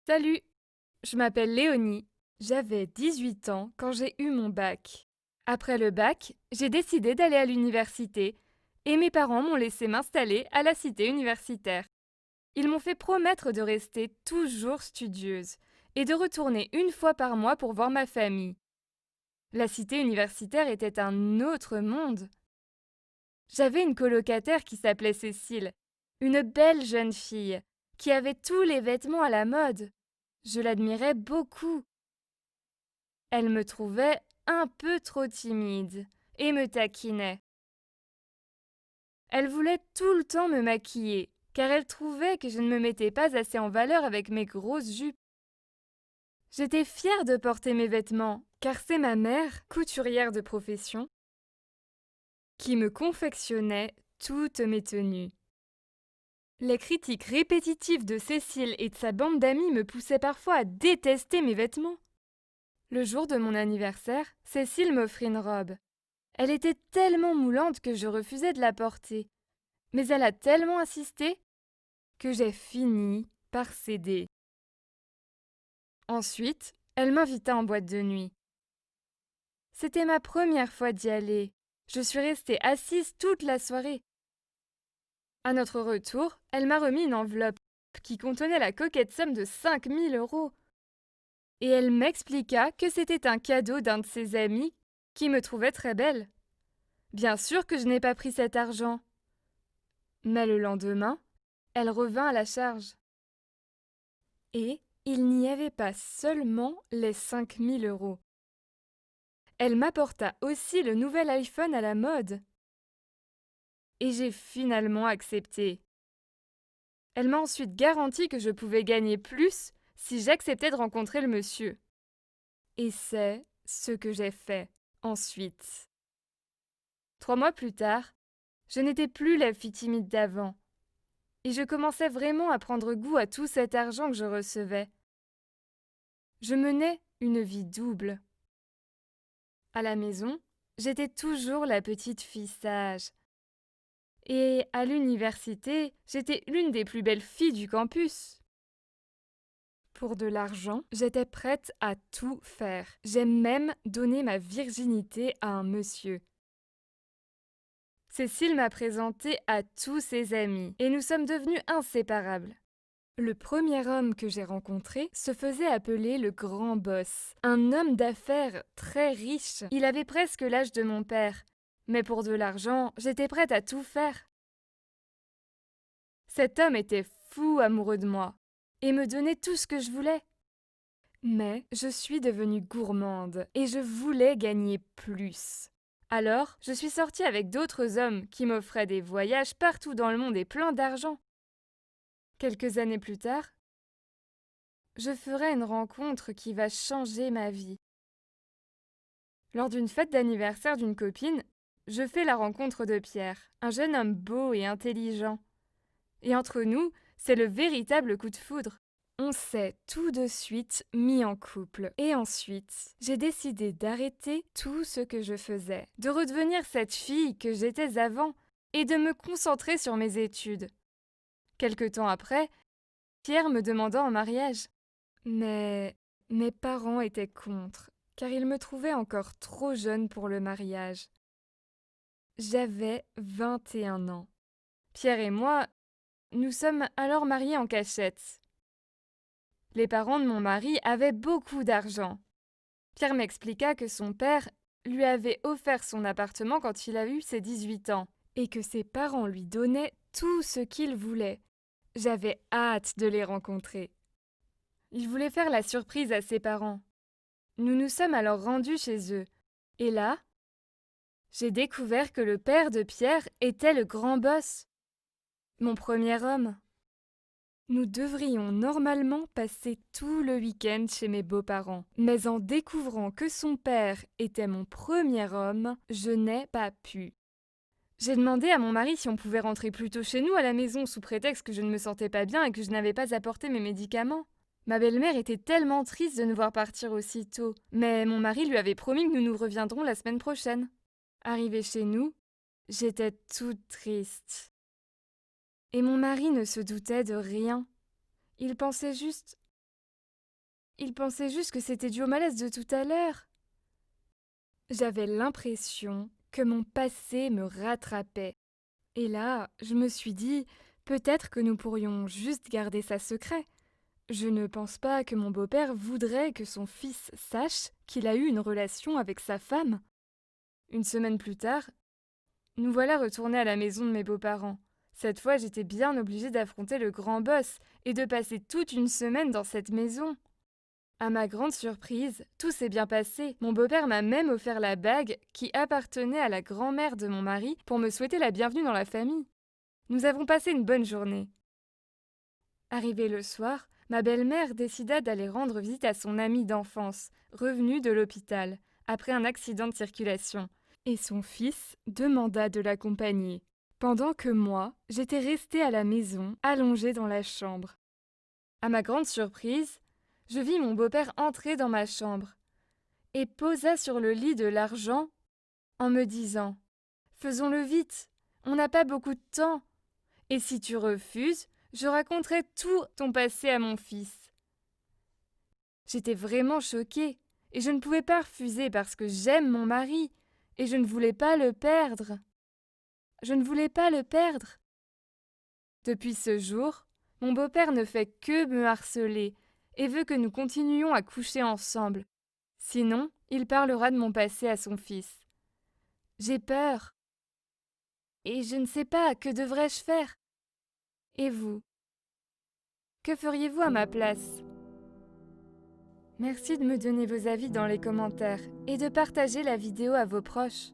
Salut, je m'appelle Léonie. J'avais 18 ans quand j'ai eu mon bac. Après le bac, j'ai décidé d'aller à l'université et mes parents m'ont laissé m'installer à la cité universitaire. Ils m'ont fait promettre de rester toujours studieuse et de retourner une fois par mois pour voir ma famille. La cité universitaire était un autre monde. J'avais une colocataire qui s'appelait Cécile, une belle jeune fille qui avait tous les vêtements à la mode. Je l'admirais beaucoup. Elle me trouvait un peu trop timide et me taquinait. Elle voulait tout le temps me maquiller, car elle trouvait que je ne me mettais pas assez en valeur avec mes grosses jupes. J'étais fière de porter mes vêtements, car c'est ma mère, couturière de profession, qui me confectionnait toutes mes tenues. Les critiques répétitives de Cécile et de sa bande d'amis me poussaient parfois à détester mes vêtements. Le jour de mon anniversaire, Cécile m'offrit une robe. Elle était tellement moulante que je refusais de la porter. Mais elle a tellement insisté que j'ai fini par céder. Ensuite, elle m'invita en boîte de nuit. C'était ma première fois d'y aller. Je suis restée assise toute la soirée. À notre retour, elle m'a remis une enveloppe qui contenait la coquette somme de 5 000 euros. Et elle m'expliqua que c'était un cadeau d'un de ses amis qui me trouvait très belle. Bien sûr que je n'ai pas pris cet argent. Mais le lendemain, elle revint à la charge. Et il n'y avait pas seulement les 5 000 euros. Elle m'apporta aussi le nouvel iPhone à la mode. Et j'ai finalement accepté. Elle m'a ensuite garanti que je pouvais gagner plus si j'acceptais de rencontrer le monsieur. Et c'est ce que j'ai fait ensuite. 3 mois plus tard, je n'étais plus la fille timide d'avant. Et je commençais vraiment à prendre goût à tout cet argent que je recevais. Je menais une vie double. À la maison, j'étais toujours la petite fille sage. Et à l'université, j'étais l'une des plus belles filles du campus. Pour de l'argent, j'étais prête à tout faire. J'ai même donné ma virginité à un monsieur. Cécile m'a présenté à tous ses amis et nous sommes devenus inséparables. Le premier homme que j'ai rencontré se faisait appeler le grand boss, un homme d'affaires très riche. Il avait presque l'âge de mon père, mais pour de l'argent, j'étais prête à tout faire. Cet homme était fou amoureux de moi et me donnait tout ce que je voulais. Mais je suis devenue gourmande et je voulais gagner plus. Alors, je suis sortie avec d'autres hommes qui m'offraient des voyages partout dans le monde et plein d'argent. Quelques années plus tard, je ferai une rencontre qui va changer ma vie. Lors d'une fête d'anniversaire d'une copine, je fais la rencontre de Pierre, un jeune homme beau et intelligent. Et entre nous, c'est le véritable coup de foudre. On s'est tout de suite mis en couple. Et ensuite, j'ai décidé d'arrêter tout ce que je faisais, de redevenir cette fille que j'étais avant et de me concentrer sur mes études. Quelque temps après, Pierre me demanda en mariage. Mais mes parents étaient contre, car ils me trouvaient encore trop jeune pour le mariage. J'avais 21 ans. Pierre et moi, nous sommes alors mariés en cachette. Les parents de mon mari avaient beaucoup d'argent. Pierre m'expliqua que son père lui avait offert son appartement quand il a eu ses 18 ans, et que ses parents lui donnaient tout ce qu'il voulait. J'avais hâte de les rencontrer. Il voulait faire la surprise à ses parents. Nous nous sommes alors rendus chez eux. Et là, j'ai découvert que le père de Pierre était le grand boss, mon premier homme. Nous devrions normalement passer tout le week-end chez mes beaux-parents. Mais en découvrant que son père était mon premier homme, je n'ai pas pu. J'ai demandé à mon mari si on pouvait rentrer plus tôt chez nous à la maison sous prétexte que je ne me sentais pas bien et que je n'avais pas apporté mes médicaments. Ma belle-mère était tellement triste de nous voir partir aussitôt, mais mon mari lui avait promis que nous nous reviendrons la semaine prochaine. Arrivée chez nous, j'étais toute triste. Et mon mari ne se doutait de rien. Il pensait juste Il pensait juste que c'était dû au malaise de tout à l'heure. J'avais l'impression que mon passé me rattrapait. Et là, je me suis dit, peut-être que nous pourrions juste garder ça secret. Je ne pense pas que mon beau-père voudrait que son fils sache qu'il a eu une relation avec sa femme. Une semaine plus tard, nous voilà retournés à la maison de mes beaux-parents. Cette fois, j'étais bien obligée d'affronter le grand boss et de passer toute une semaine dans cette maison. À ma grande surprise, tout s'est bien passé. Mon beau-père m'a même offert la bague qui appartenait à la grand-mère de mon mari pour me souhaiter la bienvenue dans la famille. Nous avons passé une bonne journée. Arrivé le soir, ma belle-mère décida d'aller rendre visite à son amie d'enfance, revenue de l'hôpital, après un accident de circulation, et son fils demanda de l'accompagner, pendant que moi, j'étais restée à la maison, allongée dans la chambre. À ma grande surprise, je vis mon beau-père entrer dans ma chambre et posa sur le lit de l'argent en me disant « Faisons-le vite, on n'a pas beaucoup de temps, et si tu refuses, je raconterai tout ton passé à mon fils. » J'étais vraiment choquée, et je ne pouvais pas refuser parce que j'aime mon mari, et je ne voulais pas le perdre. Je ne voulais pas le perdre. Depuis ce jour, mon beau-père ne fait que me harceler et veut que nous continuions à coucher ensemble. Sinon, il parlera de mon passé à son fils. J'ai peur. Et je ne sais pas, que devrais-je faire? Et vous? Que feriez-vous à ma place? Merci de me donner vos avis dans les commentaires et de partager la vidéo à vos proches.